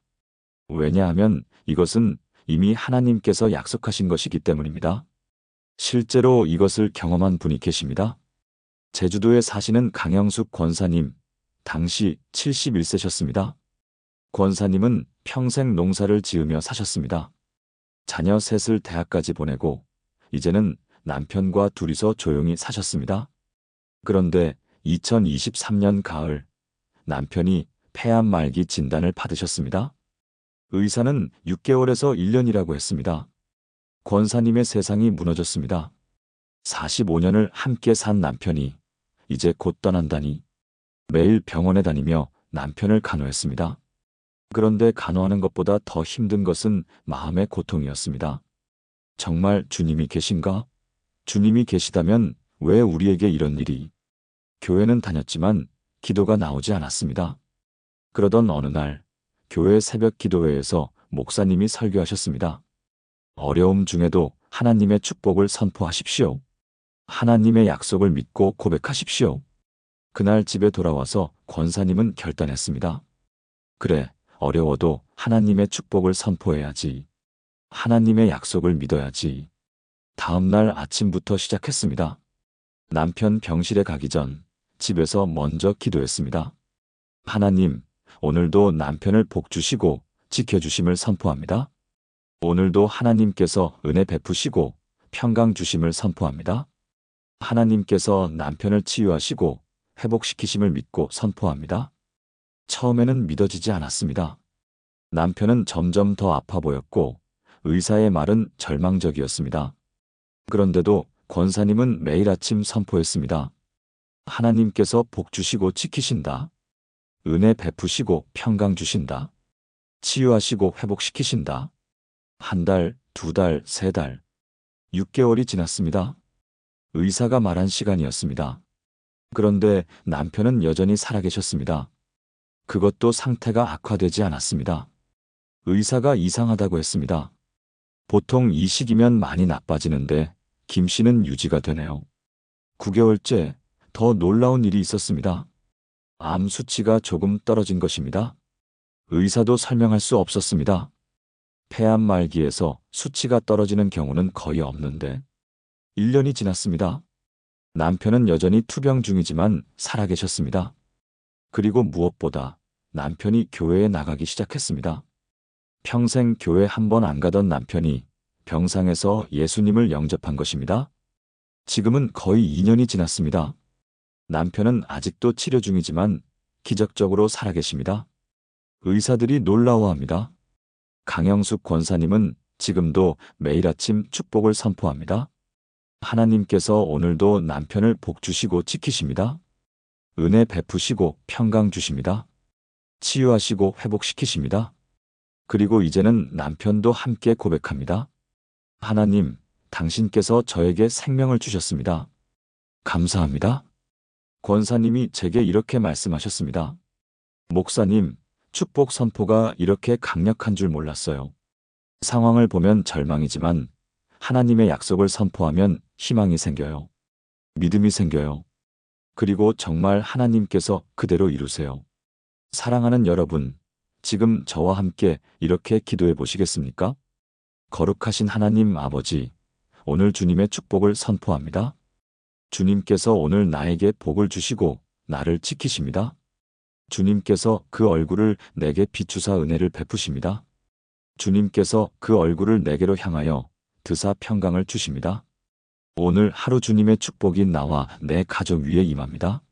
왜냐하면 이것은 이미 하나님께서 약속하신 것이기 때문입니다. 실제로 이것을 경험한 분이 계십니다. 제주도에 사시는 강영숙 권사님, 당시 71세셨습니다. 권사님은 평생 농사를 지으며 사셨습니다. 자녀 셋을 대학까지 보내고 이제는 남편과 둘이서 조용히 사셨습니다. 그런데 2023년 가을 남편이 폐암 말기 진단을 받으셨습니다. 의사는 6개월에서 1년이라고 했습니다. 권사님의 세상이 무너졌습니다. 45년을 함께 산 남편이 이제 곧 떠난다니 매일 병원에 다니며 남편을 간호했습니다. 그런데 간호하는 것보다 더 힘든 것은 마음의 고통이었습니다. 정말 주님이 계신가? 주님이 계시다면 왜 우리에게 이런 일이? 교회는 다녔지만 기도가 나오지 않았습니다. 그러던 어느 날 교회 새벽 기도회에서 목사님이 설교하셨습니다. 어려움 중에도 하나님의 축복을 선포하십시오. 하나님의 약속을 믿고 고백하십시오. 그날 집에 돌아와서 권사님은 결단했습니다. 그래, 어려워도 하나님의 축복을 선포해야지. 하나님의 약속을 믿어야지. 다음 날 아침부터 시작했습니다. 남편 병실에 가기 전 집에서 먼저 기도했습니다. 하나님, 오늘도 남편을 복 주시고 지켜주심을 선포합니다. 오늘도 하나님께서 은혜 베푸시고 평강 주심을 선포합니다. 하나님께서 남편을 치유하시고 회복시키심을 믿고 선포합니다. 처음에는 믿어지지 않았습니다. 남편은 점점 더 아파 보였고 의사의 말은 절망적이었습니다. 그런데도 권사님은 매일 아침 선포했습니다. 하나님께서 복 주시고 지키신다. 은혜 베푸시고 평강 주신다. 치유하시고 회복시키신다. 한 달, 두 달, 세 달, 6개월이 지났습니다. 의사가 말한 시간이었습니다. 그런데 남편은 여전히 살아계셨습니다. 그것도 상태가 악화되지 않았습니다. 의사가 이상하다고 했습니다. 보통 이 시기면 많이 나빠지는데 김 씨는 유지가 되네요. 9개월째 더 놀라운 일이 있었습니다. 암 수치가 조금 떨어진 것입니다. 의사도 설명할 수 없었습니다. 폐암 말기에서 수치가 떨어지는 경우는 거의 없는데 1년이 지났습니다. 남편은 여전히 투병 중이지만 살아계셨습니다. 그리고 무엇보다 남편이 교회에 나가기 시작했습니다. 평생 교회 한 번 안 가던 남편이 병상에서 예수님을 영접한 것입니다. 지금은 거의 2년이 지났습니다. 남편은 아직도 치료 중이지만 기적적으로 살아계십니다. 의사들이 놀라워합니다. 강영숙 권사님은 지금도 매일 아침 축복을 선포합니다. 하나님께서 오늘도 남편을 복 주시고 지키십니다. 은혜 베푸시고 평강 주십니다. 치유하시고 회복시키십니다. 그리고 이제는 남편도 함께 고백합니다. 하나님, 당신께서 저에게 생명을 주셨습니다. 감사합니다. 권사님이 제게 이렇게 말씀하셨습니다. 목사님, 축복 선포가 이렇게 강력한 줄 몰랐어요. 상황을 보면 절망이지만 하나님의 약속을 선포하면 희망이 생겨요. 믿음이 생겨요. 그리고 정말 하나님께서 그대로 이루세요. 사랑하는 여러분, 지금 저와 함께 이렇게 기도해 보시겠습니까? 거룩하신 하나님 아버지, 오늘 주님의 축복을 선포합니다. 주님께서 오늘 나에게 복을 주시고 나를 지키십니다. 주님께서 그 얼굴을 내게 비추사 은혜를 베푸십니다. 주님께서 그 얼굴을 내게로 향하여 드사 평강을 주십니다. 오늘 하루 주님의 축복이 나와 내 가족 위에 임합니다.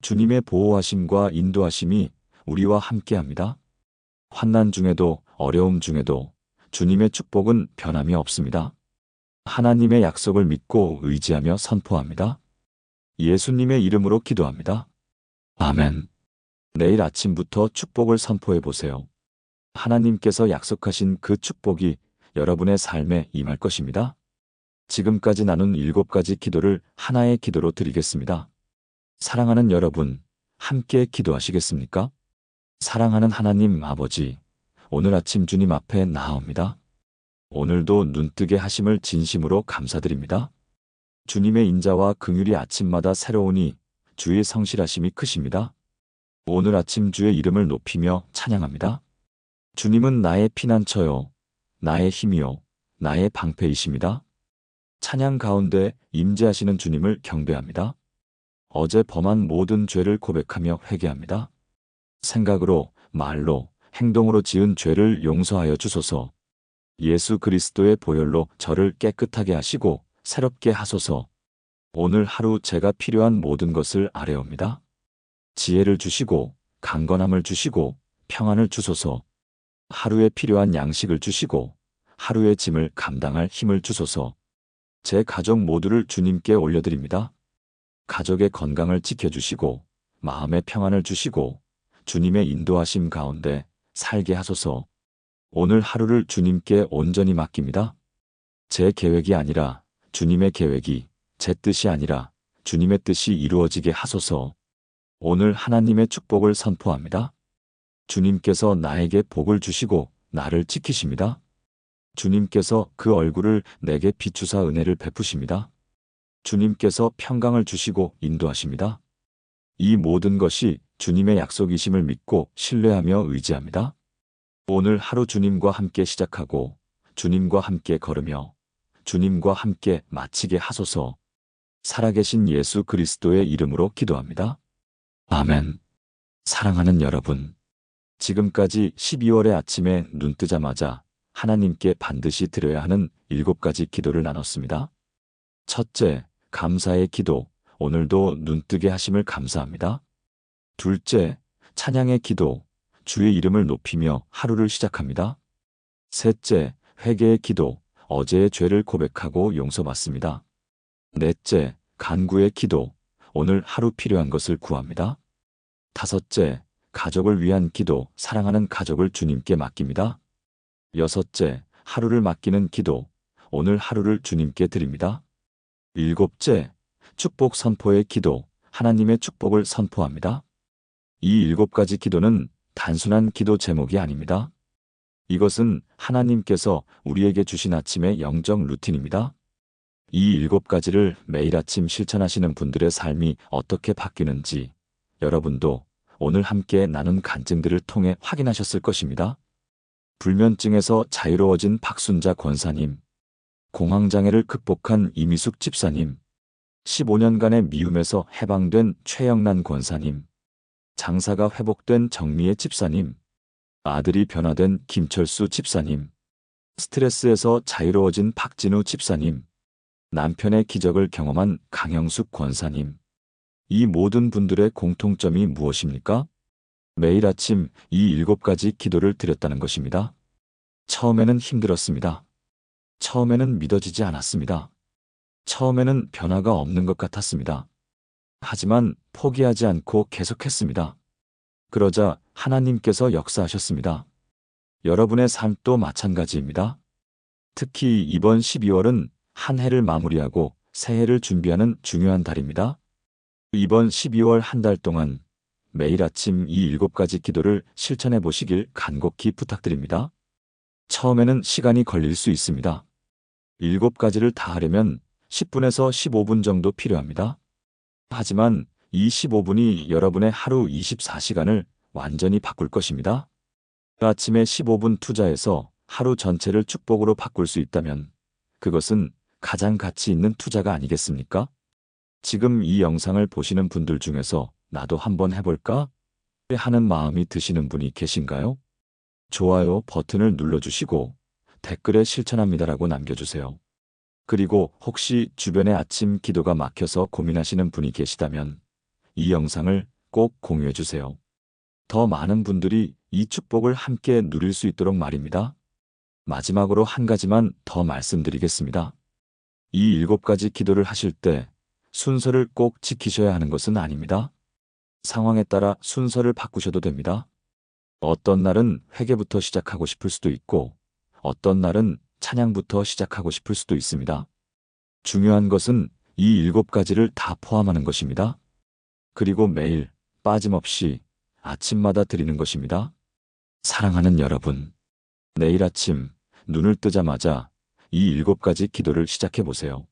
주님의 보호하심과 인도하심이 우리와 함께합니다. 환난 중에도 어려움 중에도 주님의 축복은 변함이 없습니다. 하나님의 약속을 믿고 의지하며 선포합니다. 예수님의 이름으로 기도합니다. 아멘. 내일 아침부터 축복을 선포해 보세요. 하나님께서 약속하신 그 축복이 여러분의 삶에 임할 것입니다. 지금까지 나눈 7가지 기도를 하나의 기도로 드리겠습니다. 사랑하는 여러분, 함께 기도하시겠습니까? 사랑하는 하나님 아버지, 오늘 아침 주님 앞에 나아옵니다. 오늘도 눈뜨게 하심을 진심으로 감사드립니다. 주님의 인자와 긍휼이 아침마다 새로우니 주의 성실하심이 크십니다. 오늘 아침 주의 이름을 높이며 찬양합니다. 주님은 나의 피난처요, 나의 힘이요, 나의 방패이십니다. 찬양 가운데 임재하시는 주님을 경배합니다. 어제 범한 모든 죄를 고백하며 회개합니다. 생각으로, 말로, 행동으로 지은 죄를 용서하여 주소서. 예수 그리스도의 보혈로 저를 깨끗하게 하시고 새롭게 하소서. 오늘 하루 제가 필요한 모든 것을 아뢰옵니다. 지혜를 주시고 강건함을 주시고 평안을 주소서. 하루에 필요한 양식을 주시고 하루의 짐을 감당할 힘을 주소서. 제 가족 모두를 주님께 올려드립니다. 가족의 건강을 지켜주시고 마음의 평안을 주시고 주님의 인도하심 가운데 살게 하소서. 오늘 하루를 주님께 온전히 맡깁니다. 제 계획이 아니라 주님의 계획이, 제 뜻이 아니라 주님의 뜻이 이루어지게 하소서. 오늘 하나님의 축복을 선포합니다. 주님께서 나에게 복을 주시고 나를 지키십니다. 주님께서 그 얼굴을 내게 비추사 은혜를 베푸십니다. 주님께서 평강을 주시고 인도하십니다. 이 모든 것이 주님의 약속이심을 믿고 신뢰하며 의지합니다. 오늘 하루 주님과 함께 시작하고 주님과 함께 걸으며 주님과 함께 마치게 하소서. 살아계신 예수 그리스도의 이름으로 기도합니다. 아멘. 사랑하는 여러분, 지금까지 12월의 아침에 눈 뜨자마자 하나님께 반드시 드려야 하는 7가지 기도를 나눴습니다. 첫째, 감사의 기도, 오늘도 눈뜨게 하심을 감사합니다. 둘째, 찬양의 기도, 주의 이름을 높이며 하루를 시작합니다. 셋째, 회개의 기도, 어제의 죄를 고백하고 용서받습니다. 넷째, 간구의 기도, 오늘 하루 필요한 것을 구합니다. 다섯째, 가족을 위한 기도, 사랑하는 가족을 주님께 맡깁니다. 여섯째, 하루를 맡기는 기도, 오늘 하루를 주님께 드립니다. 일곱째, 축복 선포의 기도, 하나님의 축복을 선포합니다. 이 7가지 기도는 단순한 기도 제목이 아닙니다. 이것은 하나님께서 우리에게 주신 아침의 영적 루틴입니다. 이 7가지를 매일 아침 실천하시는 분들의 삶이 어떻게 바뀌는지 여러분도 오늘 함께 나눈 간증들을 통해 확인하셨을 것입니다. 불면증에서 자유로워진 박순자 권사님, 공황장애를 극복한 이미숙 집사님, 15년간의 미움에서 해방된 최영란 권사님, 장사가 회복된 정미애 집사님, 아들이 변화된 김철수 집사님, 스트레스에서 자유로워진 박진우 집사님, 남편의 기적을 경험한 강영숙 권사님. 이 모든 분들의 공통점이 무엇입니까? 매일 아침 이 7가지 기도를 드렸다는 것입니다. 처음에는 힘들었습니다. 처음에는 믿어지지 않았습니다. 처음에는 변화가 없는 것 같았습니다. 하지만 포기하지 않고 계속했습니다. 그러자 하나님께서 역사하셨습니다. 여러분의 삶도 마찬가지입니다. 특히 이번 12월은 한 해를 마무리하고 새해를 준비하는 중요한 달입니다. 이번 12월 한 달 동안 매일 아침 이 7가지 기도를 실천해 보시길 간곡히 부탁드립니다. 처음에는 시간이 걸릴 수 있습니다. 7가지를 다 하려면 10분에서 15분 정도 필요합니다. 하지만 이 15분이 여러분의 하루 24시간을 완전히 바꿀 것입니다. 아침에 15분 투자해서 하루 전체를 축복으로 바꿀 수 있다면 그것은 가장 가치 있는 투자가 아니겠습니까? 지금 이 영상을 보시는 분들 중에서 나도 한번 해볼까? 하는 마음이 드시는 분이 계신가요? 좋아요 버튼을 눌러주시고 댓글에 실천합니다라고 남겨주세요. 그리고 혹시 주변에 아침 기도가 막혀서 고민하시는 분이 계시다면 이 영상을 꼭 공유해주세요. 더 많은 분들이 이 축복을 함께 누릴 수 있도록 말입니다. 마지막으로 한 가지만 더 말씀드리겠습니다. 이 7가지 기도를 하실 때 순서를 꼭 지키셔야 하는 것은 아닙니다. 상황에 따라 순서를 바꾸셔도 됩니다. 어떤 날은 회개부터 시작하고 싶을 수도 있고 어떤 날은 찬양부터 시작하고 싶을 수도 있습니다. 중요한 것은 이 7가지를 다 포함하는 것입니다. 그리고 매일 빠짐없이 아침마다 드리는 것입니다. 사랑하는 여러분, 내일 아침 눈을 뜨자마자 이 7가지 기도를 시작해 보세요.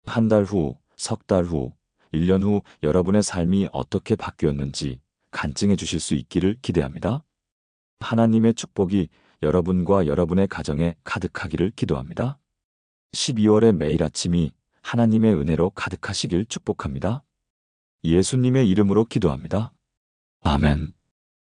한 달 후, 석 달 후, 1년 후 여러분의 삶이 어떻게 바뀌었는지 간증해 주실 수 있기를 기대합니다. 하나님의 축복이 여러분과 여러분의 가정에 가득하기를 기도합니다. 12월의 매일 아침이 하나님의 은혜로 가득하시길 축복합니다. 예수님의 이름으로 기도합니다. 아멘.